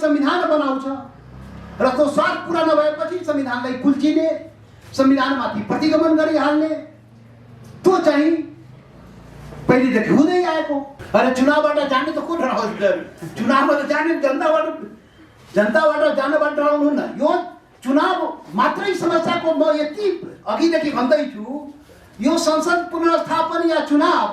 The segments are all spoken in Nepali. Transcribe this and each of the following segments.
संविधान बनाउँछ र त्यो स्वार्थ पुरा नभएपछि संविधानलाई कुल्चिने, संविधानमाथि प्रतिगमन गरिहाल्ने, त्यो चाहिँ पहिलेदेखि हुँदै आएको। अरे चुनावबाट जाने त को डराउँछ? चुनावबाट जाने जनताबाट जानबाट डराउनुहुन्न। यो चुनाव मात्रै समस्याको म यति अघिदेखि भन्दैछु, यो संसद पुनर्स्थापन या चुनाव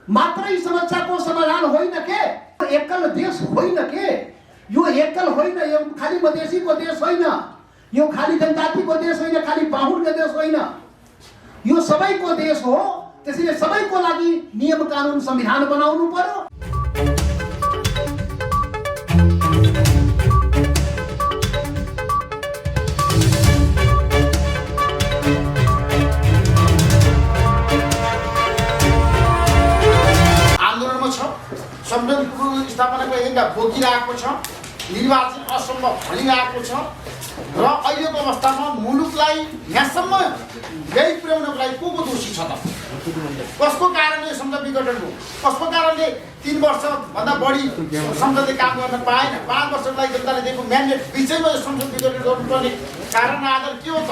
मात्रै समस्याको समाधान होइन के, एकल देश होइन के, यो एकल होइन, यो खाली मधेसीको देश होइन, यो खाली जनजातिको देश होइन, खाली बाहुनको देश होइन, यो सबैको देश हो। त्यसैले सबैको लागि नियम कानुन संविधान बनाउनु पर्यो। आन्दोलनमा छ, संविधानको स्थापनाको एजेन्डा बोकिरहेको छ, निर्वाचन असम्भव भनिरहेको छ र अहिलेको अवस्थामा मुलुकलाई यहाँसम्म ल्याइ पुर्याउनको लागि को दोषी छ त? कसको कारणले संसद विघटन हो? कसको कारणले 3 वर्षभन्दा बढी संसदले काम गर्न पाएन? 5 वर्षको लागि जनताले दिएको म्यान्डेट बिचैमा संसद विघटन गर्नुपर्ने कारण आधार के हो त?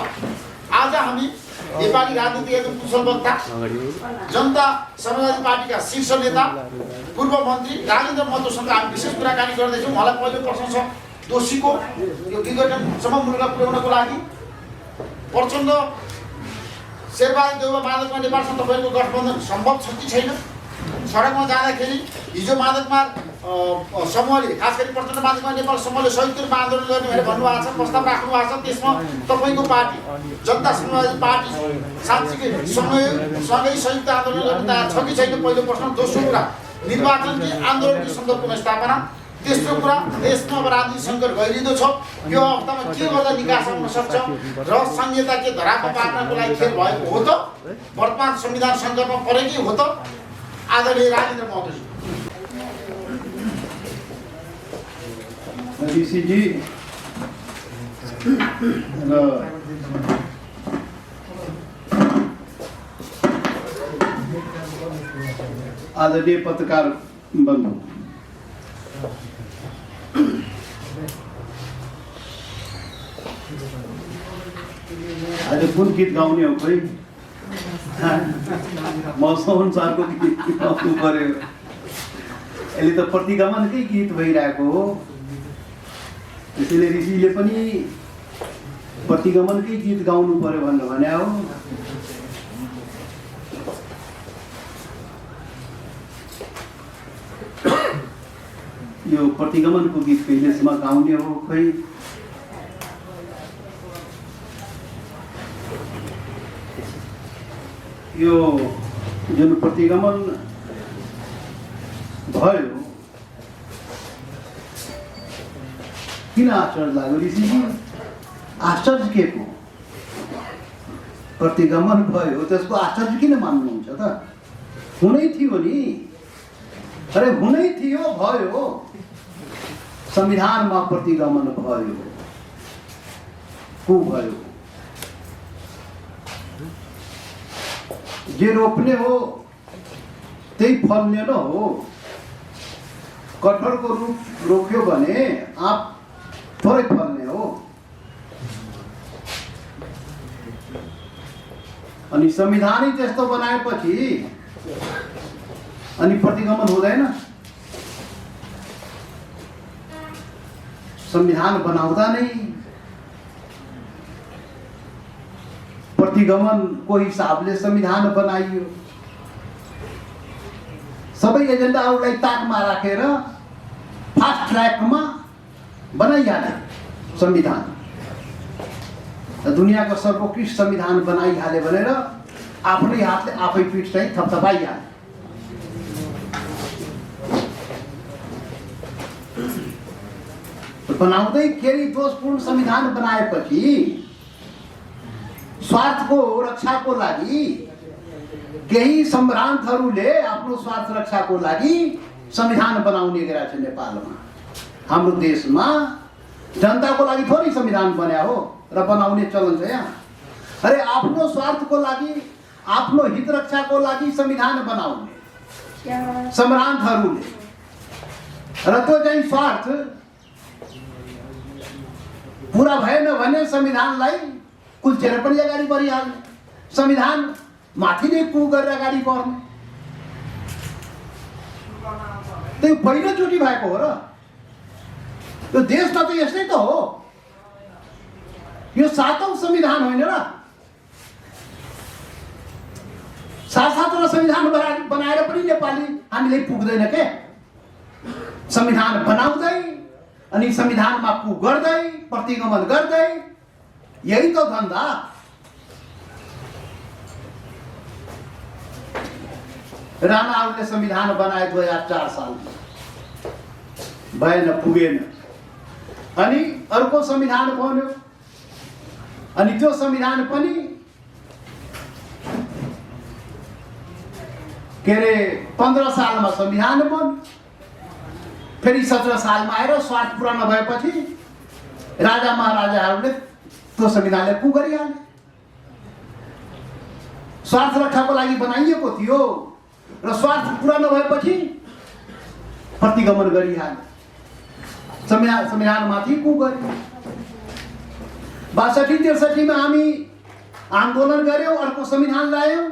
आज हामी नेपाली राजनीति एकदम कुशल वक्ता, जनता समाजवादी पार्टीका शीर्ष नेता, पूर्व मन्त्री राजेन्द्र महतोसँग हामी विशेष कुराकानी गर्दैछौँ। उहाँलाई पहिलो प्रश्न छ, दोषीको यो विघटनसम्म मुलुकलाई पुर्याउनको लागि प्रचण्ड शेरबहादुर देउवा माधवमा नेपालसँग तपाईँको गठबन्धन सम्भव छ कि छैन? सडकमा जाँदाखेरि हिजो माधवमा समूहले, खास गरी प्रचण्ड माधवमा नेपाल समूहले संयुक्त रूपमा आन्दोलन गर्ने भनेर भन्नुभएको छ, प्रस्ताव राख्नु भएको छ। त्यसमा तपाईँको पार्टी जनता समाजवादी पार्टी साँच्चीकै सँगै संयुक्त आन्दोलन गर्ने तयार छ कि छैन? पहिलो प्रश्न। दोस्रो कुरा, निर्वाचन कि आन्दोलन कि संसद पुनर्स्थापना। तेस्रो कुरा, देशमा अब राजनीतिक सङ्कट गइरहेको छ, यो अवस्थामा के गर्दा निकास हुन सक्छ र संहिता के धरापमा पार्नको लागि खेल भएको हो त? वर्तमान संविधान सङ्कटमा परेकै हो त? आदरणीय राजेन्द्र महतोजी। ऋषिजी र आदरणीय पत्रकार बन्धु, आज कुन गीत गाउने हो खोइ? मौसम अनुसारको गीत गाउनु पर्यो। अहिले त प्रतिगमनकै गीत भइरहेको हो, त्यसैले ऋषिले पनि प्रतिगमनकै गीत गाउनु पर्यो भनेर भने हो। यो प्रतिगमनको गीत कहिलेसम्म गाउने हो खोइ? यो जुन प्रतिगमन भयो, किन आश्चर्य लाग्यो ऋषिजी? आश्चर्य के को? प्रतिगमन भयो, त्यसको आश्चर्य किन मान्नुहुन्छ त? हुनै थियो नि। अरे हुनै थियो, भयो। संविधानमा प्रतिगमन भयो, को भयो? जे रोप्ने हो त्यही फल्ने न हो। कटहरको रुख रोप्यो भने आँप थोरै फल्ने हो। अनि संविधानै त्यस्तो बनाएपछि अनि प्रतिगमन हुँदैन? संविधान बनाउँदा नै प्रतिगमनको हिसाबले संविधान बनाइयो। सबै एजेन्डाहरूलाई ताकमा राखेर फास्ट ट्र्याकमा बनाइहाले संविधान। दुनियाँको सर्वोत्कृष्ट संविधान बनाइहाले भनेर आफ्नै हातले आफै पीठ चाहिँ थपथपाइहाले। बनाउँदै खेरि दोषपूर्ण संविधान बनाएपछि स्वार्थको रक्षाको लागि केही सम्भ्रान्तहरूले आफ्नो स्वार्थ रक्षाको लागि संविधान बनाउने गरेका छन्। नेपालमा, हाम्रो देशमा जनताको लागि थोरै संविधान बन्या हो र बनाउने चलन छ यहाँ। अरे आफ्नो स्वार्थको लागि, आफ्नो हित रक्षाको लागि संविधान बनाउने सम्भ्रान्तहरूले, र त्यो चाहिँ स्वार्थ पूरा भएन भने संविधानलाई कुल्चेर पनि अगाडि बढिहाल्ने, संविधान माथि नै कु गरेर अगाडि बढ्ने। त्यो पहिलोचोटि भएको हो र। यो देशमा त यस्तै त हो। यो 7औं संविधान होइन र। 7-7 संविधान बनाएर पनि नेपाली हामीले पुग्दैन के। संविधान बनाउँदै अनि संविधानमा कु गर्दै प्रतिगमन गर्दै, यही त धन्दा। राणाहरूले संविधान बनाए 2004 सालमा, भएन, पुगेन। अनि अर्को संविधान बन्यो, अनि त्यो संविधान पनि के अरे 15 सालमा संविधान बन्यो। फेरि 17 सालमा आएर स्वार्थ पुरा नभएपछि राजा महाराजाहरूले त्यो संविधानलाई कु गरिहाले। स्वार्थ रक्षाको लागि बनाइएको थियो र स्वार्थ पुरा नभएपछि प्रतिगमन गरिहाले। संविधानमाथि कु गर्यो। 62-63 मा हामी आन्दोलन गर्यौं, अर्को संविधान ल्यायौं।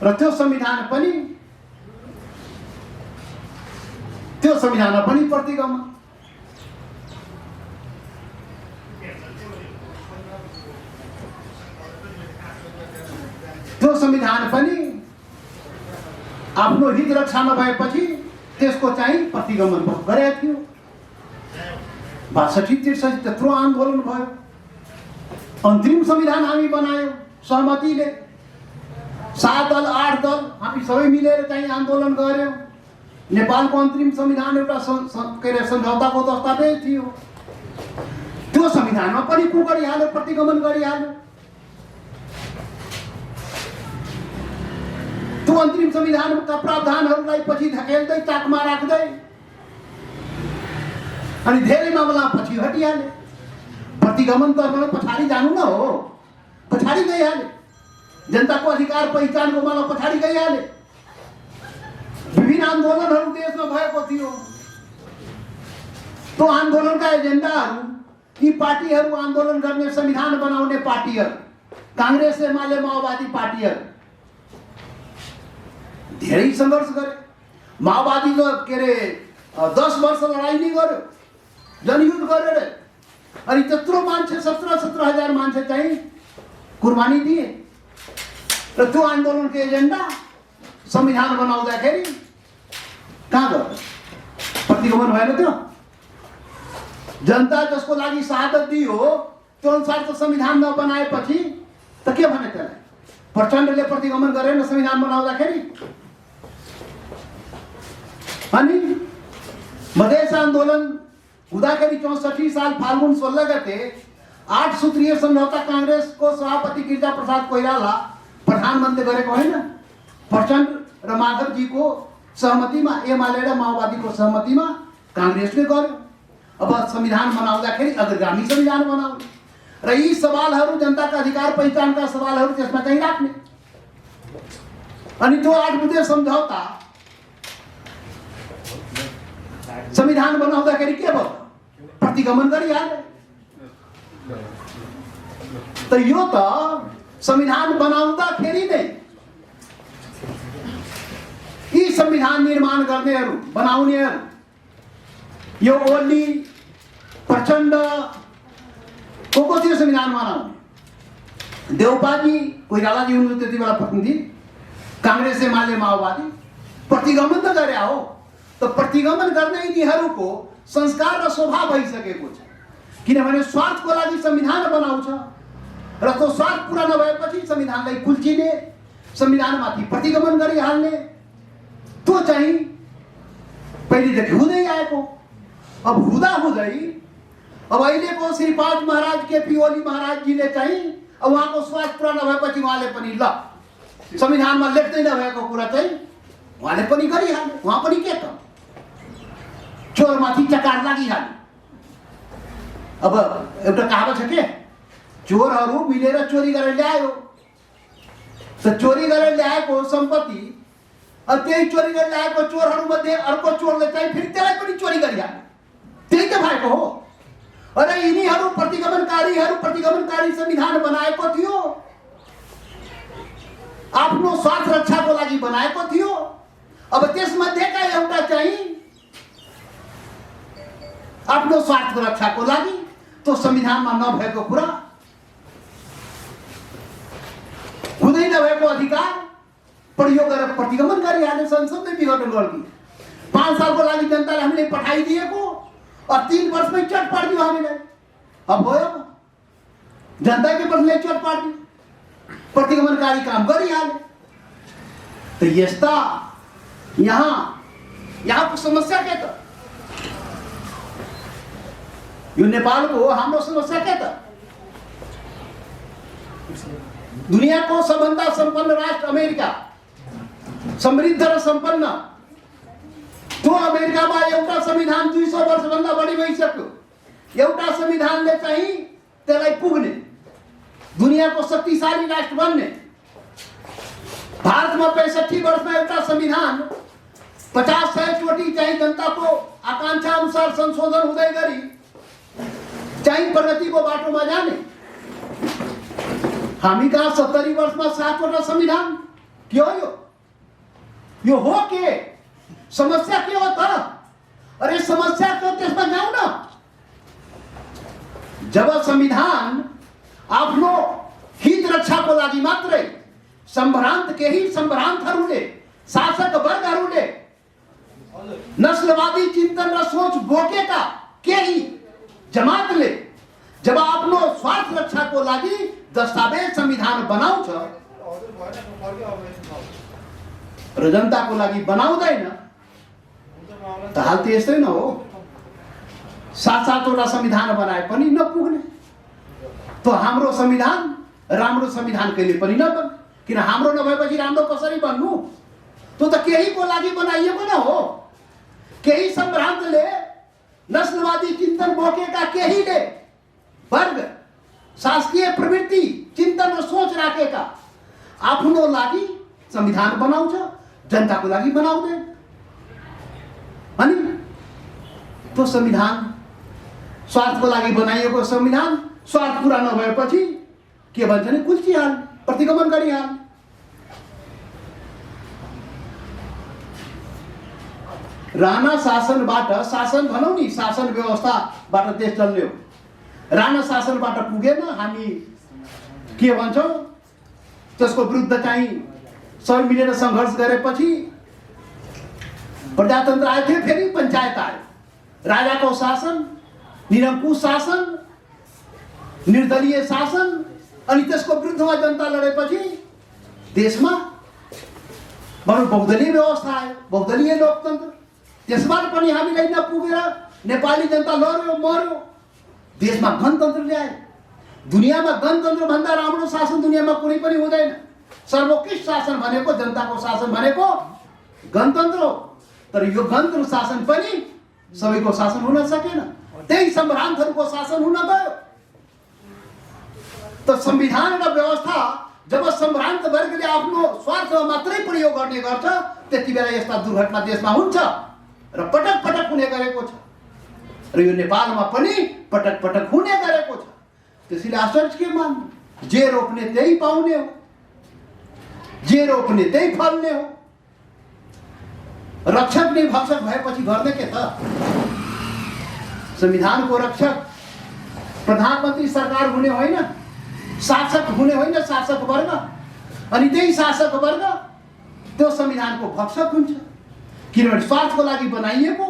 र त्यो संविधान पनि प्रतिगमन। त्यो संविधान पनि आफ्नो हित रक्षा नभएपछि त्यसको चाहिँ प्रतिगमन गरेको थियो। 62-63 त्यत्रो आन्दोलन भयो। अन्तिम संविधान हामी बनायौं सहमतिले। 7 दल 8 दल हामी सबै मिलेर चाहिँ आन्दोलन गर्यौं। नेपालको अन्तिम संविधान एउटा सम्झौताको दस्तावेज थियो। त्यो संविधानमा पनि कु गरिहाल्यो, प्रतिगमन गरिहाल्यो। त्यो अन्तिम संविधानका प्रावधानहरूलाई पछि धकेल्दै चाकमा राख्दै अनि धेरै मामला पछि हटिहाले। प्रतिगमन त पछाडि जानु न हो, पछाडि गइहाले। जनताको अधिकार पहिचानको माला पछाडि गइहाले। विभिन्न आन्दोलनहरू देशमा भएको थियो। त्यो आन्दोलनका एजेन्डाहरू, यी पार्टीहरू आन्दोलन गर्ने, संविधान बनाउने पार्टीहरू, कांग्रेस, एमाले, माओवादी पार्टीहरू धेरै सङ्घर्ष गरे। माओवादी त के अरे 10 वर्ष लडाइँ नै गर्यो, जनयुद्ध गरेर। अनि त्यत्रो मान्छे 17 हजार मान्छे चाहिँ कुर्बानी दिए। र त्यो आन्दोलनको एजेन्डा संविधान बनाउँदाखेरि कहाँ गयो? प्रतिगमन भएन। त्यो जनता जसको लागि शहादत दियो त्यो अनुसार त संविधान नबनाएपछि त के भने त्यसलाई? प्रचण्डले प्रतिगमन गरेन संविधान बनाउँदाखेरि। अनि मधेस आन्दोलन हुँदाखेरि 64 साल फाल्गुन 16 गते 8 सूत्रीय सम्झौता कांग्रेसको सभापति गिरिजा प्रसाद कोइराला प्रधानमन्त्री गरेको होइन। प्रचण्ड र माधवजीको सहमतिमा, एमाले र माओवादीको सहमतिमा कांग्रेसले गर्यो। अब संविधान बनाउँदाखेरि अग्रगामी संविधान बनाउने र यी सवालहरू, जनताका अधिकार पहिचानका सवालहरू त्यसमा चाहिँ राख्ने। अनि त्यो 8 बुँदे सम्झौता संविधान बनाउँदाखेरि के भयो? प्रतिगमन गरिहाले। त यो त संविधान बनाउँदाखेरि नै यी संविधान निर्माण गर्नेहरू, बनाउनेहरू, यो ओली, प्रचण्ड को थियो संविधान बनाउने? देउपाजी, कोइरालाजी हुनुहुन्थ्यो त्यति बेला प्रतिनिधि। कांग्रेस, एमाले, माओवादी प्रतिगमन त गरे हो। त प्रतिगमन गर्ने यिनीहरूको संस्कार र स्वभाव भइसकेको छ। किनभने स्वार्थको लागि संविधान बनाउँछ र त्यो स्वार्थ पुरा नभएपछि संविधानलाई कुल्चिने, संविधानमाथि प्रतिगमन गरिहाल्ने, त्यो चाहिँ पहिलेदेखि हुँदै आएको। अब हुँदै अब अहिलेको श्री 5 महाराज केपी ओली महाराजजीले चाहिँ अब उहाँको स्वार्थ पुरा नभएपछि उहाँले पनि ल संविधानमा लेख्दै नभएको कुरा चाहिँ उहाँले पनि गरिहाल्ने। उहाँ पनि के त चोरमाथि चकार लागिहाल्ने। अब एउटा कहावत छ के, चोरहरू मिलेर चोरी गरेर ल्यायो। त चोरी गरेर ल्याएको सम्पत्ति त्यही चोरी गरेर ल्याएको चोरहरूमध्ये अर्को चोरले चाहिँ फेरि त्यसलाई पनि चोरी गरिहाल्यो। त्यही त भएको हो। अरे यिनीहरू प्रतिगमनकारी संविधान बनाएको थियो, आफ्नो स्वार्थ रक्षाको लागि बनाएको थियो। अब त्यसमध्येका एउटा चाहिँ आफ्नो स्वार्थ रक्षाको लागि त्यो संविधानमा नभएको कुरा, हुँदै नभएको अधिकार प्रयोग गरेर प्रतिगमन गरिहाल्यो, संसदले विघटन गरिदियो। 5 सालको लागि जनताले हामीले पठाइदिएको और 3 वर्षमै चट पाडिदियो हामीलाई। अब भयो, जनताकै प्रश्नले चट पाडिदियो, प्रतिगमनकारी काम गरिहाल्यो। तो यस्ता यहाँको समस्या के त? यो नेपालको हाम्रो समस्या के त? दुनियाको सबभन्दा सम्पन्न राष्ट्र अमेरिका, समृद्ध र सम्पन्न, त्यो अमेरिकामा एउटा संविधान 200 वर्षभन्दा बढी भइसक्यो। एउटा संविधानले चाहिँ त्यसलाई पुग्ने, दुनियाको शक्तिशाली राष्ट्र बन्ने। भारतमा 65 वर्षमा एउटा संविधान 50-100 चोटि चाहिँ जनताको आकांक्षा अनुसार संशोधन हुँदै गरी चाहिँ प्रगतिको बाटोमा जाने। हामी कहाँ 70 वर्षमा 7वटा संविधान? के हो यो हो के? समस्या के हो त? अरे समस्या तो त्यसमा जाऊ न। जब संविधान आफ्नो हित रक्षाको लागि मात्रै सम्भ्रान्त केही सम्भ्रान्तहरूले, शासक वर्गहरूले, नस्लवादी चिन्तन र सोच बोकेका केही जमातले जब आफ्नो स्वार्थ रक्षाको लागि दस्तावेज संविधान बनाउँछ र जनताको लागि बनाउँदैन त हाल त यस्तै न हो। 7-7वटा संविधान बनाए पनि नपुग्ने। त हाम्रो संविधान राम्रो संविधान कहिले पनि नबन्। किन हाम्रो नभएपछि राम्रो कसरी बन्नु? त्यो त केहीको लागि बनाइएको न हो। केही सम्भ्रान्तले, नस्लवादी चिन्तन बोकेका केहीले वर्ग, शासकीय प्रवृत्ति, चिन्तन र सोच राखेका आफ्नो लागि संविधान बनाउँछ, जनताको लागि बनाउँदैन। अनि त्यो संविधान स्वार्थको लागि बनाइएको संविधान स्वार्थ पूरा नभएपछि के भन्छ नि कुल्चिहाल, प्रतिगमन गरिहाल। राणा शासनबाट, शासन भनौँ नि, शासन व्यवस्थाबाट देश चल्ने हो। राणा शासनबाट पुगेन, हामी के भन्छौँ, त्यसको विरुद्ध चाहिँ सबै मिलेर सङ्घर्ष गरेपछि प्रजातन्त्र आयो थियो, फेरि पञ्चायत आयो। राजाको शासन, निरङ्कुश शासन, निर्दलीय शासन, अनि त्यसको विरुद्धमा जनता लडेपछि देशमा बहुदलीय व्यवस्था आयो, बहुदलीय लोकतन्त्र। त्यसबाट पनि हामीलाई नपुगेर नेपाली जनता लड्यो, मर्यो, देशमा गणतन्त्र ल्यायो। दुनियाँमा गणतन्त्र भन्दा राम्रो शासन दुनियाँमा कुनै पनि हुँदैन। सर्वोत्कृष्ट शासन भनेको, जनताको शासन भनेको गणतन्त्र हो। तर यो गणतन्त्र शासन पनि सबैको शासन हुन सकेन, त्यही सम्भ्रान्तहरूको शासन हुन गयो। त संविधान र व्यवस्था जब सम्भ्रान्त वर्गले आफ्नो स्वार्थमा मात्रै प्रयोग गर्ने गर्छ, त्यति बेला यस्ता दुर्घटना देशमा हुन्छ र पटक पटक हुने गरेको छ। र यो नेपालमा पनि पटक पटक हुने गरेको छ। त्यसैले आश्चर्य के मान्नु? जे रोप्ने त्यही पाउने हो, जे रोप्ने त्यही फल्ने हो। रक्षक नै भक्षक भएपछि गर्ने के त? संविधानको रक्षक प्रधानमन्त्री सरकार हुने होइन, शासक हुने होइन, शासक वर्ग। अनि त्यही शासक वर्ग त्यो संविधानको भक्षक हुन्छ। किनभने स्वार्थको लागि बनाइएको,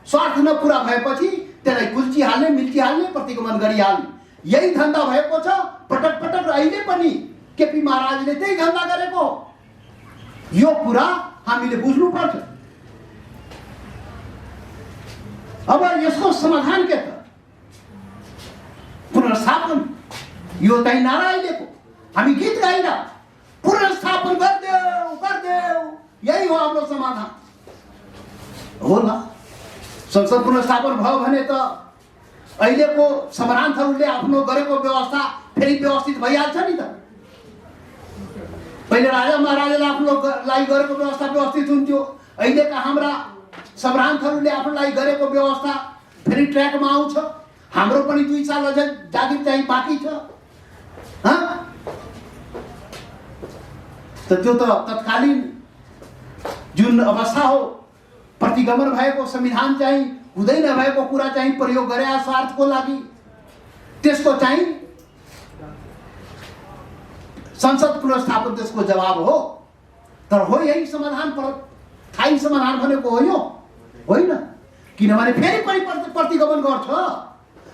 स्वार्थ नपुरा भएपछि त्यसलाई कुल्चिहाल्ने, मिल्चिहाल्ने, प्रतिगमन गरिहाल्ने, यही धन्दा भएको छ पटक पटक। अहिले पनि केपी महाराजले त्यही धन्दा गरेको। यो कुरा हामीले बुझ्नुपर्छ। अब यसको समाधान के त? पुनर्स्थापन। यो चाहिँ नारा अहिलेको, हामी गीत गाइरा पुनर्स्थापन गरिदेऊ, गरिदेऊ, यही हो हाम्रो समाधान। हो न? संसद पुनर्स्थापन भयो भने त अहिलेको सम्रान्थहरूले आफ्नो गरेको व्यवस्था फेरि व्यवस्थित भइहाल्छ नि त। पहिले राजा महाराजाले आफ्नो लागि गरेको व्यवस्था व्यवस्थित हुन्थ्यो, अहिलेका हाम्रा सम्रान्थहरूले आफ्नो लागि गरेको व्यवस्था फेरि ट्र्याकमा आउँछ। हाम्रो पनि 2 साल अझै जागिर चाहिँ बाँकी छ। त त्यो त तत्कालीन जुन अवस्था हो, प्रतिगमन भएको संविधान चाहिँ हुँदै नभएको कुरा चाहिँ प्रयोग गरे स्वार्थको लागि, त्यसको चाहिँ संसद पुनर्स्थापन त्यसको जवाब हो। तर हो यही समाधान, स्थायी समाधान भनेको हो यो होइन, किनभने फेरि पनि प्रतिगमन गर्छ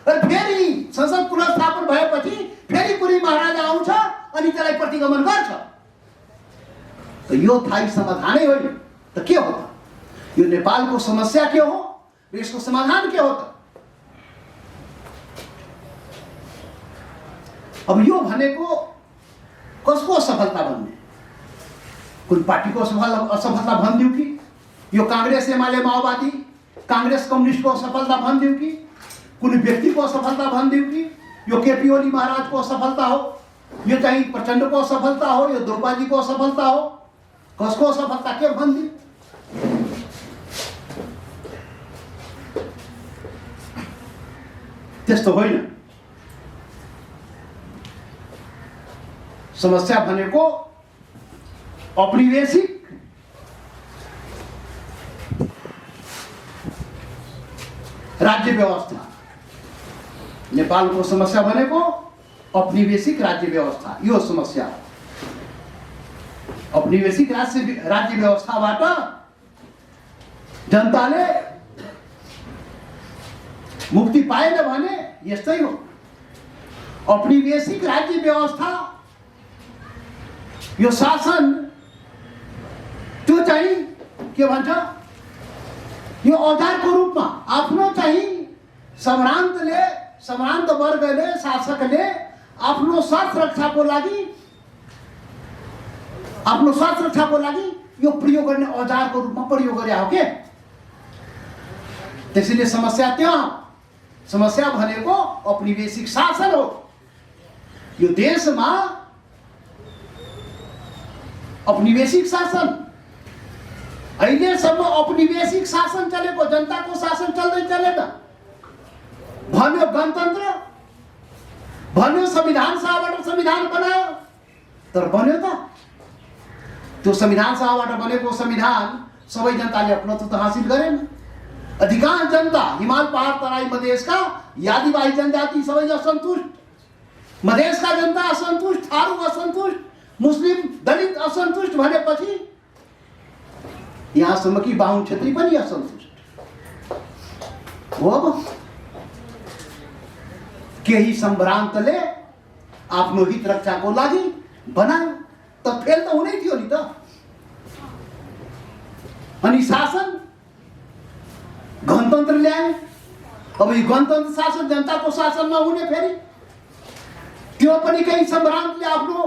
र फेरि संसद पुनर्स्थापन भएपछि फेरि कुनै महाराजा आउँछ अनि त्यसलाई प्रतिगमन गर्छ। त यो स्थायी समाधानै होइन त के हो त? यो नेपालको समस्या के हो र यसको समाधान के हो त? अब यो भनेको कसको असफलता भन्ने? कुन पार्टीको असफलता भनिदिउ कि? यो कांग्रेस एमाले माओवादी कांग्रेस कम्युनिस्टको असफलता भनिदिउ कि? कुनै व्यक्तिको असफलता भनिदिउ कि? यो केपी ओली महाराजको असफलता हो, यो चाहिँ प्रचण्डको असफलता हो, यो द्रौपदीको असफलता हो? कसको असफलता के भनिदिउ? त्यस्तो होइन। समस्या भनेको औपनिवेशिक राज्य व्यवस्था। नेपालको समस्या भनेको औपनिवेशिक राज्य व्यवस्था, यो समस्या हो। औपनिवेशिक राज्य व्यवस्थाबाट जनताले मुक्ति पाएन भने यस्तै हो। औपनिवेशिक राज्य व्यवस्था यो शासन त्यो चाहिँ के भन्छ, यो औजारको रूपमा आफ्नो चाहिँ सम्भ्रान्त वर्गले शासकले आफ्नो स्वार्थ रक्षाको लागि यो प्रयोग गर्ने औजारको रूपमा प्रयोग गरे हो के? त्यसैले समस्या त्यहाँ, समस्या भनेको औपनिवेशिक शासन हो। यो देशमा औपनिवेशिक शासन, अहिलेसम्म औपनिवेशिक शासन चलेको, जनताको शासन चल्दै चलेन। भन्यो गणतन्त्र, भन्यो संविधान सभाबाट संविधान बनायो, तर बन्यो त? त्यो संविधान सभाबाट बनेको संविधान सबै जनताले अपनत्व त हासिल गरेन। अधिकांश जनता, हिमाल पहाड तराई मधेसका आदिवासी जनजाति सबै असन्तुष्ट, मधेसका जनता असन्तुष्ट, थारू असन्तुष्ट, मुस्लिम दलित असन्तुष्ट भनेपछि यहाँसम्म कि बाहुन क्षेत्री पनि असन्तुष्ट हो। अब केही सम्भ्रान्तले आफ्नो हित रक्षाको लागि बनायो त फेल त हुनै थियो नि त। अनि शासन गणतन्त्र ल्याए। अब यो गणतन्त्र शासन जनताको शासन नहुने, फेरि त्यो पनि केही सम्भ्रान्तले आफ्नो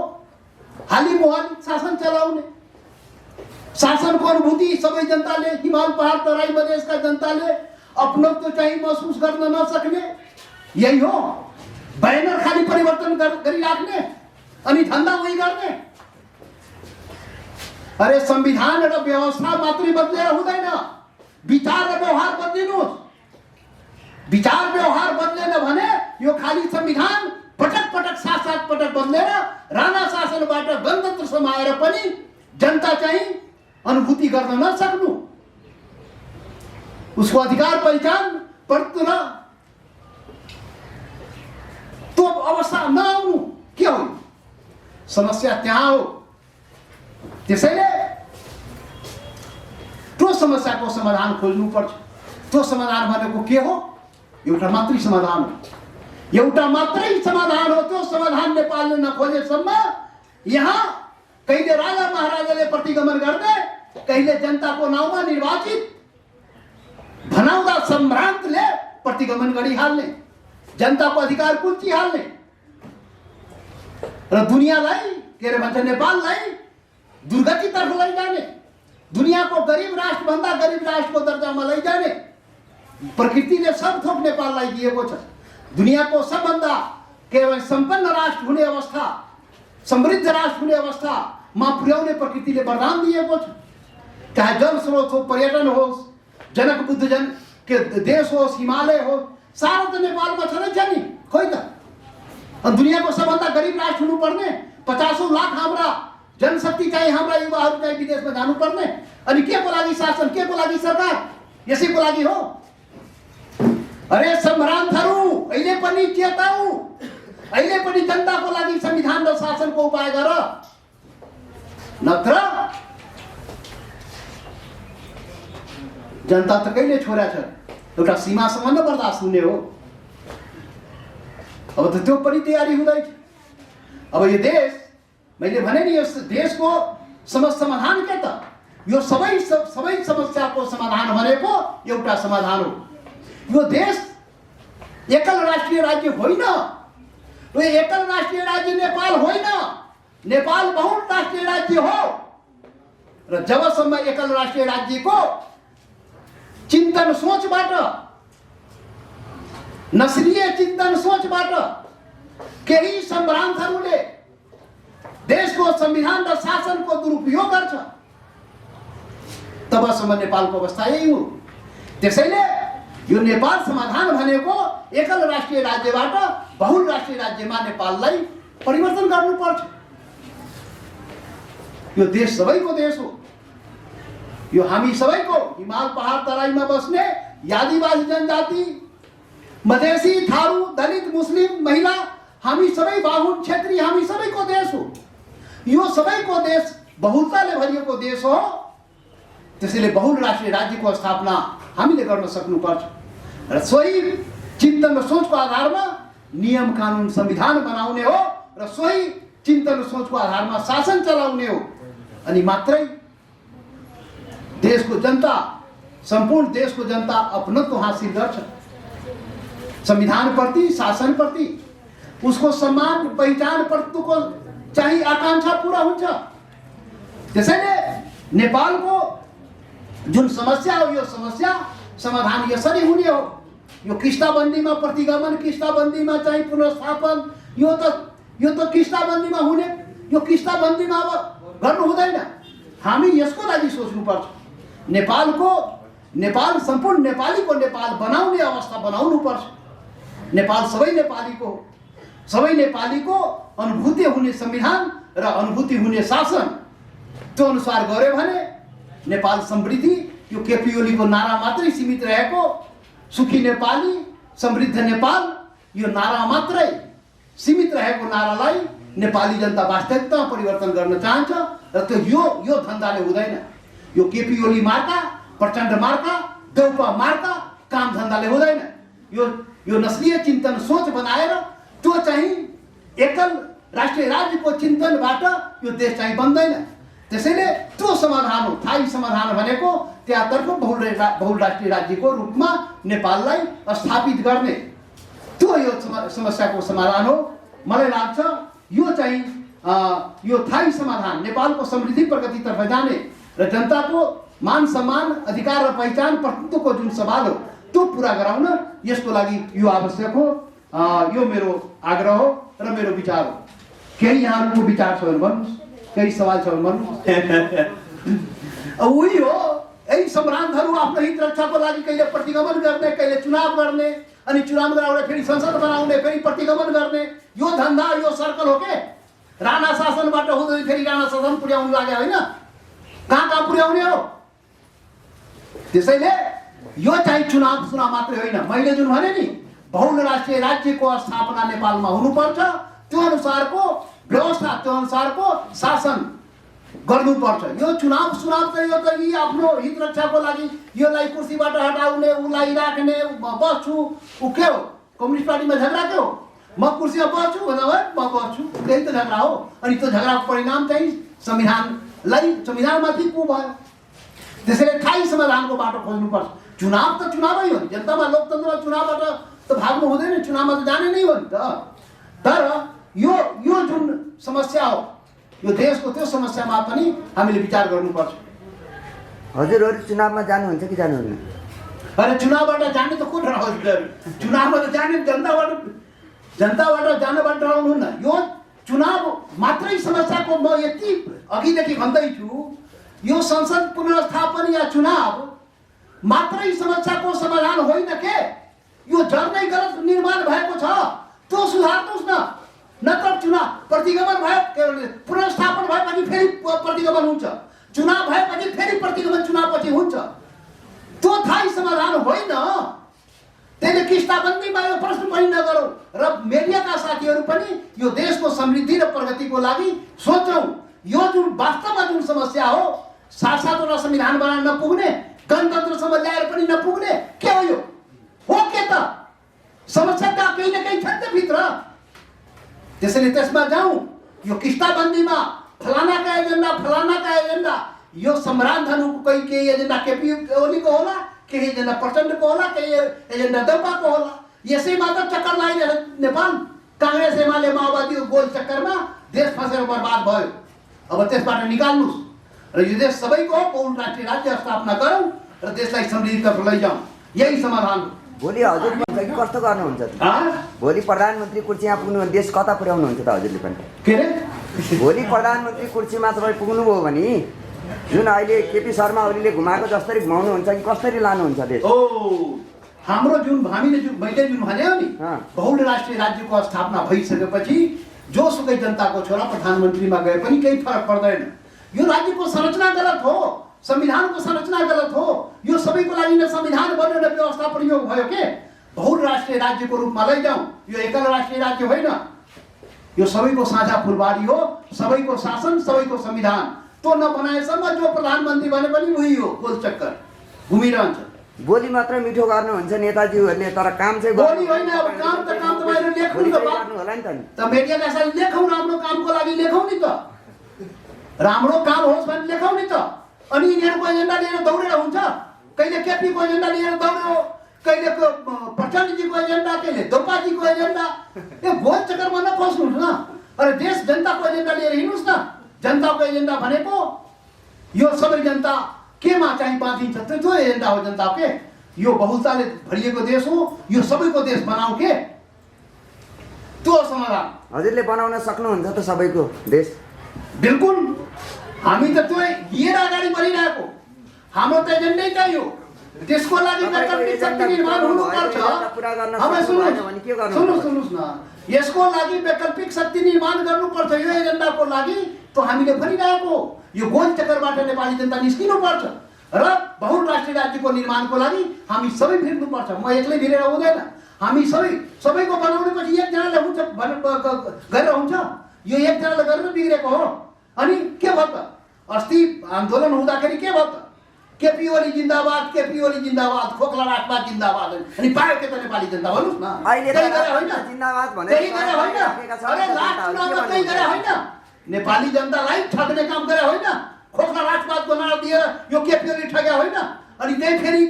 हाली मुहाली शासन चलाउने। शासनको अनुभूति सबै जनताले, हिमाल पहाड तराई मधेसका जनताले अपनत्व चाहिँ महसुस गर्न नसक्ने, यही हो। ब्यानर खाली परिवर्तन गरिराख्ने अनि धन्दा उही गर्ने। अरे संविधान र व्यवस्था मात्रै बदलेर हुँदैन, विचार र व्यवहार बदलिनुहोस्। विचार व्यवहार बदलेन भने यो खाली संविधान पटक पटक 7-7 पटक बदलेर राणा शासनबाट गणतन्त्रसम्म आएर पनि जनता चाहिँ अनुभूति गर्न नसक्नु, उसको अधिकार पहिचान पर्दैन, त्यो अवस्था नआउनु के हो? समस्या त्यहाँ हो। त्यसैले त्यो समस्याको समाधान खोज्नु पर्छ। त्यो समाधान भनेको के हो? एउटा मात्रै समाधान हो, एउटा मात्रै समाधान हो। त्यो समाधान नेपालले नखोजेसम्म यहाँ कहिले राजा महाराजाले प्रतिगमन गर्ने, कहिले जनताको नाउँमा निर्वाचित भनाउँदा सम्भ्रान्तले प्रतिगमन गरिहाल्ने, जनताको अधिकार कुल्चिहाल्ने र दुनियाँलाई के अरे भन्छ नेपाललाई दुर्गतितर्फ लैजाने, दुनियाँको गरिब राष्ट्रभन्दा गरिब राष्ट्रको दर्जामा लैजाने प्रकृतिले सब थोक नेपाललाई दिएको छ। दुनियाँको सबभन्दा केवल सम्पन्न राष्ट्र हुने अवस्था, समृद्ध राष्ट्र हुने अवस्थामा पुर्याउने प्रकृतिले वरदान दिएको छ। चाहे जल स्रोत हो, पर्यटन होस्, जनक बुद्ध जन के देश होस्, हिमालय हो, सारा त नेपालमा छँदैछ नि, खोइ त। दुनियाँको सबभन्दा गरिब राष्ट्र हुनुपर्ने, 50 लाख हाम्रा जनशक्ति चाहिँ हाम्रा युवाहरू चाहिँ विदेशमा जानुपर्ने, अनि के को लागि शासन, के को लागि सरकार? यसैको लागि हो। अरे सम्भ्रान्तहरू, अहिले पनि चेताऊ, अहिले पनि जनताको लागि संविधान र शासनको उपाय गर, नत्र जनता त कहिले छोरा छ, एउटा सीमासम्म नै बर्दाश्त हुने हो। अब त त्यो पनि तयारी हुँदैछ। अब यो देश, मैले भने नि, यस देशको समाधान के त? यो सबै समस्याको समाधान भनेको एउटा समाधान हो। यो देश एकल राष्ट्रिय राज्य होइन, यो एकल राष्ट्रिय राज्य नेपाल होइन, नेपाल बहुल राष्ट्रिय राज्य हो। र जबसम्म एकल राष्ट्रिय राज्यको चिन्तन सोचबाट, नस्लीय चिन्तन सोचबाट केही सम्भ्रान्तहरूले देशको संविधान र शासनको दुरुपयोग गर्छ, तबसम्म नेपालको अवस्था यही हो। त्यसैले यो नेपाल समाधान भनेको एकल राष्ट्रिय राज्यबाट बहुल राष्ट्रिय राज्यमा नेपाललाई परिवर्तन गर्नुपर्छ। यो देश सबैको देश हो। यो हामी सबैको, हिमाल पहाड तराईमा बस्ने आदिवासी जनजाति, मधेसी, थारू, दलित, मुस्लिम, महिला, हामी सबै बाहुन क्षेत्री, हामी सबैको देश हो। यो सबैको देश बहुलताले भरिएको देश हो। त्यसैले बहुल राष्ट्रिय राज्यको स्थापना हामीले गर्न सक्नुपर्छ र सोही चिन्तन र सोचको आधारमा नियम कानुन संविधान बनाउने हो र सोही चिन्तन र सोचको आधारमा शासन चलाउने हो। अनि मात्रै देशको जनता, सम्पूर्ण देशको जनता अपनत्व हासिल गर्छ। संविधान प्रति, शासन प्रति उसको सम्मान, पहिचान प्रतिको चाहिँ आकांक्षा पूरा हुन्छ। त्यसैले नेपालको जुन समस्या हो, यो समस्या समाधान यसरी हुने हो। यो किस्ताबन्दीमा प्रतिगमन, किस्ताबन्दीमा चाहिँ पुनर्स्थापन, यो त किस्ताबन्दीमा हुने, यो किस्ताबन्दीमा अब गर्नु हुँदैन। हामी यसको लागि सोच्नुपर्छ। नेपाल सम्पूर्ण नेपालीको नेपाल बनाउने अवस्था बनाउनु पर्छ। नेपाल सबै नेपालीको हो। सबै नेपालीको अनुभूति हुने संविधान र अनुभूति हुने शासन, त्यो अनुसार गर्यो भने नेपाल समृद्धि, यो केपी ओलीको नारा मात्रै सीमित रहेको सुखी नेपाली, समृद्ध नेपाल, यो नारा मात्रै सीमित रहेको नारालाई नेपाली जनता वास्तविकता परिवर्तन गर्न चाहन्छ र त्यो यो धन्दाले हुँदैन। यो केपी ओली मार्का, प्रचण्ड मार्का, देउपा मार्का काम धन्दाले हुँदैन। यो नस्लीय चिन्तन सोच बनाएर त्यो चाहिँ एकल राष्ट्रिय राज्यको चिन्तनबाट यो देश चाहिँ बन्दैन। त्यसैले त्यो समाधान हो। स्थायी समाधान भनेको त्यहाँतर्फ बहुल राष्ट्रिय राज्यको रूपमा नेपाललाई स्थापित गर्ने, त्यो यो समस्याको समाधान हो। मलाई लाग्छ यो चाहिँ यो स्थायी समाधान नेपालको समृद्धि प्रगतितर्फ जाने र जनताको मान सम्मान, अधिकार र पहिचान प्रतित्वको जुन सवाल हो त्यो पुरा गराउन यसको लागि यो आवश्यक हो। यो मेरो आग्रह हो र मेरो विचार हो। केही यहाँहरूको विचार छ भने भन्नुहोस्, केही सवाल छ भने भन्नुहोस्। उही हो, यही सम्भ्रान्तहरू आफ्नो हित रक्षाको लागि कहिले प्रतिगमन गर्ने, कहिले चुनाव गर्ने, अनि चुनाव गराएर फेरि संसद बनाउने, फेरि प्रतिगमन गर्ने, यो धन्दा, यो सर्कल हो के? राणा शासनबाट हुँदै फेरि राणा शासन पुर्याउनु लाग्यो होइन? कहाँ पुर्याउने हो? त्यसैले यो चाहिँ चुनाव मात्रै होइन। मैले जुन भने नि, बहुल राष्ट्रिय राज्यको स्थापना नेपालमा हुनुपर्छ, त्यो अनुसारको व्यवस्था, त्यो अनुसारको शासन गर्नुपर्छ। यो चुनाव चाहिँ यो त यी आफ्नो हित रक्षाको लागि योलाई कुर्सीबाट हटाउने, उसलाई राख्ने, बस्छु, ऊ के हो? कम्युनिस्ट पार्टीमा झगडा के हो? म कुर्सीमा बस्छु भन्दा भयो, म बस्छु, त्यही त झगडा हो। अनि त्यो झगडाको परिणाम चाहिँ संविधानमाथि को भयो। त्यसैले स्थायी समाधानको बाटो खोज्नुपर्छ। चुनाव त चुनावै हो नि, जनतामा लोकतन्त्रमा चुनावबाट त भाग्नु हुँदैन, चुनावमा त जाने नै हो नि त। तर यो जुन समस्या हो, यो देशको त्यो समस्यामा पनि हामीले विचार गर्नुपर्छ। हजुरहरू चुनावमा जानुहुन्छ कि जानुहुन्न? अरे चुनावबाट जाने त को डराउँछ? चुनावमा त जाने जनताबाट जानबाट डराउनुहुन्न। यो चुनाव मात्रै समस्याको म यति अघिदेखि भन्दैछु, यो संसद पुनर्स्थापन या चुनाव मात्रै समस्याको समाधान होइन के, यो जड नै गलत निर्माण भएको छ, त्यो सुधार्नुहोस् न। नत्र चुनाव प्रतिगमन भयो, पुनर्स्थापन भएपछि फेरि प्रतिगमन हुन्छ, चुनाव भएपछि फेरि प्रतिगमन चुनावपछि हुन्छ, त्यो थाहै समाधान होइन। त्यसले किस्ताबन्दीमा यो प्रश्न पनि नगरौँ र मिडियाका साथीहरू पनि यो देशको समृद्धि र प्रगतिको लागि सोचौँ। यो जुन वास्तवमा जुन समस्या हो, साथसाथै संविधान बनाउन नपुग्ने, गणतन्त्रसम्म ल्याएर पनि नपुग्ने, के हो यो? हो के त? समस्या त केही न केही छ नि भित्र। त्यसैले त्यसमा जाउँ। यो किस्ताबन्दीमा फलानाका एजेन्डा, यो सम्राट धनुको केही एजेन्डा केपी ओलीको होला, केही एजेन्डा प्रचण्डको होला, केही एजेन्डा देउपाको होला। यसैमा त चक्कर लागिरहेको नेपाल। काङ्ग्रेस एमाले माओवादीको गोल चक्करमा देश फसेर बर्बाद भयो। अब त्यसबाट निकाल्नुहोस् र यो देश सबैको हो, बहुराष्ट्रिय राज्य स्थापना गरौँ र देशलाई समृद्धितर्फ लैजाउँ। यही समाधान हो। भोलि हजुरले कस्तो गर्नुहुन्छ त? भोलि प्रधानमन्त्री कुर्सीमा पुग्नु, देश कता पुर्याउनुहुन्छ त हजुरले पनि? के अरे? भोलि प्रधानमन्त्री कुर्सीमा तपाईँ पुग्नुभयो भने जुन अहिले केपी शर्मा ओलीले घुमाएको जसरी घुमाउनुहुन्छ कि कसरी लानुहुन्छ देश? हाम्रो मैले जुन भन्यो नि, बहुराष्ट्रिय राज्यको स्थापना भइसकेपछि जोसुकै जनताको छोरा प्रधानमन्त्रीमा गए पनि केही फरक पर्दैन। यो राज्यको संरचना गलत हो, संविधानको संरचना गलत हो। यो सबैको लागि न संविधान बन्यो न व्यवस्था प्रयोग भयो के। बहुराष्ट्रिय राज्यको रूपमा लैजाउँ। यो एकल राष्ट्रिय राज्य होइन, यो सबैको साझा फुलबारी हो, सबैको शासन, सबैको संविधान। त्यो नबनाएसम्म जो प्रधानमन्त्री भने पनि उही हो, गोल चक्कर घुमिरहन्छ। बोली मात्र मिठो गर्नुहुन्छ नेताजीहरूले, तर काम चाहिँ बोली होइन। अब काम तपाईँहरू लेख्नु नि त मिडियाका साथ लेखौँ, राम्रो कामको लागि लेखौँ नि त, राम्रो काम होस् भने लेखौँ नि त। अनि यिनीहरूको एजेन्डा लिएर दौडेर हुन्छ? कहिले केपीको एजेन्डा लिएर दौड्यो, कहिले प्रचण्डजीको एजेन्डा, कहिले देउपाजीको एजेन्डा। यो गोल चक्करमा नफस्नुहोस् न। अरे देश जनताको एजेन्डा लिएर हिँड्नुहोस् न। जनताको एजेन्डा भनेको यो सबै जनता केमा चाहिँ बाँधिन्छ, त्यो एजेन्डा हो जनताको के। यो बहुलताले भरिएको देश हो, यो सबैको देश बनाऊ के, त्यो समाधान। हजुरले बनाउन सक्नुहुन्छ त सबैको देश? बिल्कुल। हामी त त्यो लिएर अगाडि बढिरहेको, हाम्रो त एजेन्डै त्यही हो। त्यसको लागि वैकल्पिक शक्ति निर्माण हुनुपर्छ। सुन्नुहोस् न, यसको लागि वैकल्पिक शक्ति निर्माण गर्नुपर्छ। यो एजेन्डाको लागि त हामीले भनिरहेको, यो गोल चक्करबाट नेपाली जनता निस्किनुपर्छ र बहुराष्ट्रिय राज्यको निर्माणको लागि हामी सबै भिड्नुपर्छ। म एक्लै भिडेर हुँदैन, हामी सबैको बनाउनेपछि एकजनाले हुन्छ गरेर हुन्छ? यो एकजनाले गरेर बिग्रेको हो। अनि के भयो त? अस्ति आन्दोलन हुँदाखेरि के भयो त? केपी ओली जिन्दाबाद, केपी ओली जिन्दाबाद, खोक्ला राजपाट जिन्दाबाद। अनि पायो के त नेपाली जनता? भन्नुहोस् न। नेपाली जनतालाई ठग्ने काम गरे होइन, खोक्ला राजपाटको नारा दिएर यो केपी ओली ठग्या होइन। अनि त्यही फेरि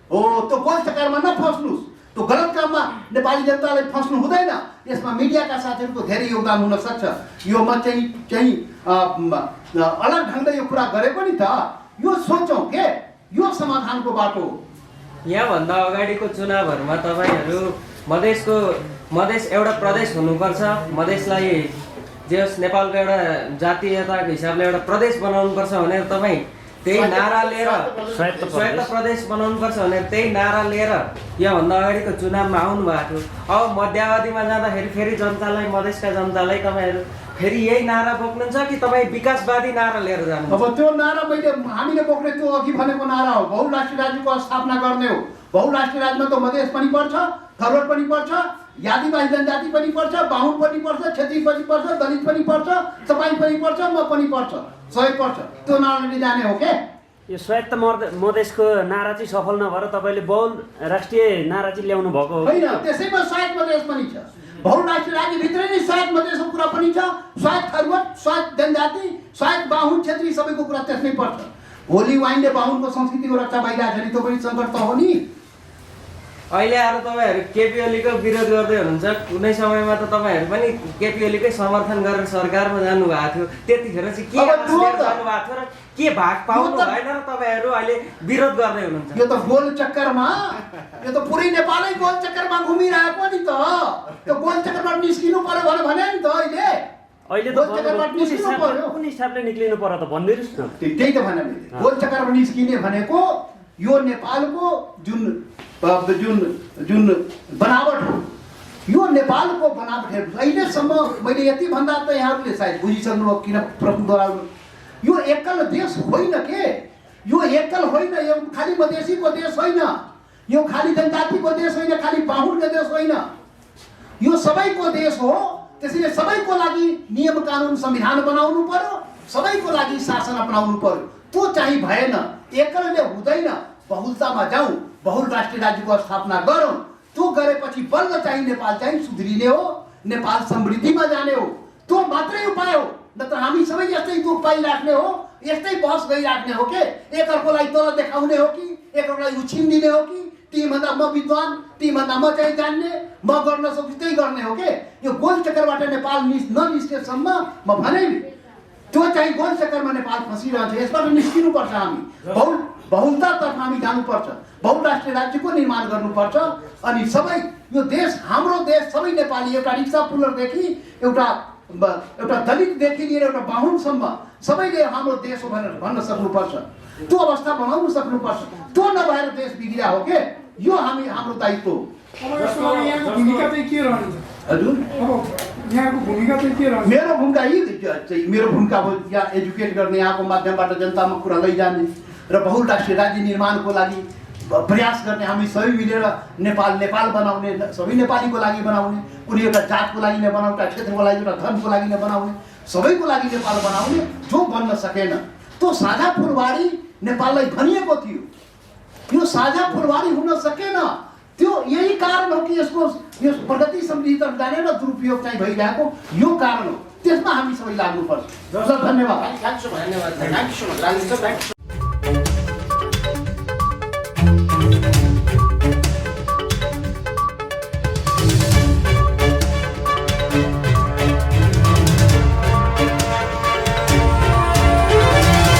हो, त्यो गोल चक्करमा नफस्नुहोस्, त्यो गलत काममा नेपाली जनतालाई फस्नु हुँदैन। यसमा मिडियाका साथीहरूको धेरै योगदान हुन सक्छ। यो म चाहिँ अलग ढङ्गले यो कुरा गरेको नि त। यो सोचौँ के, यो समाधानको बाटो हो। यहाँभन्दा अगाडिको चुनावहरूमा तपाईँहरू मधेस एउटा प्रदेश हुनुपर्छ, मधेसलाई जे होस् नेपालको एउटा जातीयताको हिसाबले एउटा प्रदेश बनाउनुपर्छ भनेर तपाईँ त्यही नारा लिएर, स्वायत्त प्रदेश बनाउनुपर्छ भनेर त्यही नारा लिएर योभन्दा अगाडिको चुनावमा आउनु भएको थियो। अब मध्यावधिमा जाँदाखेरि फेरि जनतालाई, मधेसका जनतालाई तपाईँहरू फेरि यही नारा बोक्नुहुन्छ कि तपाईँ विकासवादी नारा लिएर जानु? अब त्यो नारा हामीले बोक्ने त्यो अघि भनेको नारा हो, बहुराष्ट्रिय राज्यको स्थापना गर्ने हो। बहुराष्ट्रिय राज्यमा त मधेस पनि पर्छ, थरवट पनि पर्छ, आदिवासी जनजाति पनि पर्छ, बाहुन पनि पर्छ, क्षेत्री पनि पर्छ, दलित पनि पर्छ, तपाईँ पनि पर्छ, म पनि पर्छ, सबै पर्छ। त्यो नाराले जाने हो के। यो स्वायत्त मधेसको नारा चाहिँ सफल नभएर तपाईँले बहु राष्ट्रिय नारा चाहिँ ल्याउनु भएको होइन? त्यसैमा स्वायत्त मधेस पनि छ। बहुराष्ट्रिय राज्यभित्रै नै स्वायत्त मधेसको कुरा पनि छ, स्वायत्त थरवट, स्वायत्त जनजाति, स्वायत्त बाहुन, क्षेत्री सबैको कुरा त्यसमै पर्छ। होली वाइनले बाहुनको संस्कृतिको रक्षा भइरहेको छ नि, त्यो पनि सङ्कट त हो नि। अहिले आएर तपाईँहरू केपी ओलीको विरोध गर्दै हुनुहुन्छ। कुनै समयमा त तपाईँहरू पनि केपी ओलीकै समर्थन गरेर सरकारमा जानुभएको थियो, त्यतिखेर चाहिँ के अब त्यो त- जानुभएको थियो र के भाग पाउनु भएन र तपाईँहरू अहिले विरोध गर्दै हुनुहुन्छ? यो त गोल चक्करमा, यो त पुरै नेपालै गोल चक्करमा घुमिरहेको नि त। त्यो गोल चक्करबाट निस्किनु पर्यो भने नि त अहिले अहिले त गोल चक्करबाट निस्किनु पर्यो। कुन हिसाबले निक्लिनु पर्यो त भनिदिनुहोस् न। त्यही त भने मैले गोल चक्करमा निस्किने भनेको यो नेपालको जुन जुन जुन बनावट हो, यो नेपालको बनावट हेर्नु। अहिलेसम्म मैले यति भन्दा त यहाँहरूले सायद बुझिसक्नु हो, किन प्रश्न दोहोऱ्याउनु। यो एकल देश होइन के, यो एकल होइन, यो खालि मधेसीको देश होइन, यो खालि जनजातिको देश होइन, खालि बाहुनको देश होइन, यो सबैको देश हो। त्यसैले सबैको लागि नियम कानुन संविधान बनाउनु पर्यो, सबैको लागि शासन अपनाउनु पर्यो। त्यो चाहिँ भएन, एकलले हुँदैन। बहुलतामा जाउँ, बहुल राष्ट्रिय राज्यको स्थापना गरौँ। त्यो गरेपछि बल्ल चाहिँ नेपाल चाहिँ सुध्रिने हो, नेपाल समृद्धिमा जाने हो। त्यो मात्रै उपाय हो, नत्र हामी सबै यस्तै दुःख पाइराख्ने हो, यस्तै बहस गरिराख्ने हो के एकअर्कोलाई तल देखाउने हो कि एकअर्कोलाई उछिनिदिने हो कि तीभन्दा म विद्वान, तीभन्दा म चाहिँ जान्ने, म गर्न सक्छु त्यही गर्ने हो के। यो गोल चक्करबाट नेपाल ननिस्केसम्म म भने नि त्यो चाहिँ गोल चक्करमा नेपाल फसिरहन्छ। यसबाट निस्किनुपर्छ हामी, बहुलतातर्फ हामी जानुपर्छ, बहुराष्ट्रिय राज्यको निर्माण गर्नुपर्छ। अनि सबै यो देश हाम्रो देश, सबै नेपाली एउटा रिक्सा पुलरदेखि एउटा दलितदेखि लिएर एउटा बाहुनसम्म सबैले हाम्रो देश हो भनेर भन्न सक्नुपर्छ। त्यो अवस्था बनाउन सक्नुपर्छ। त्यो नभएर देश बिग्रिया हो के, यो हाम्रो दायित्व हो। यहाँको भूमिका चाहिँ के रहन्छ हजुर? अब यहाँको भूमिका चाहिँ के रहन्छ? मेरो भूमिका मेरो भूमिका हो यहाँ एजुकेट गर्ने, यहाँको माध्यमबाट जनतामा कुरा लैजाने र बहुराष्ट्रिय राज्य निर्माणको लागि प्रयास गर्ने। हामी सबै मिलेर नेपाल बनाउने, सबै नेपालीको लागि बनाउने, कुनै एउटा जातको लागि नबनाउने, एउटा क्षेत्रको लागि, एउटा धर्मको लागि नबनाउने, सबैको लागि नेपाल बनाउने। जो बन्न सकेन त्यो साझा फुलबारी नेपाललाई भनिएको थियो, यो साझा फुलबारी हुन सकेन। त्यो यही कारण हो कि यसको यस प्रगति समृद्धितर्फ जाने र दुरुपयोग चाहिँ भइरहेको यो कारण हो। त्यसमा हामी सबै लाग्नुपर्छ। धन्यवाद। Thank you so much.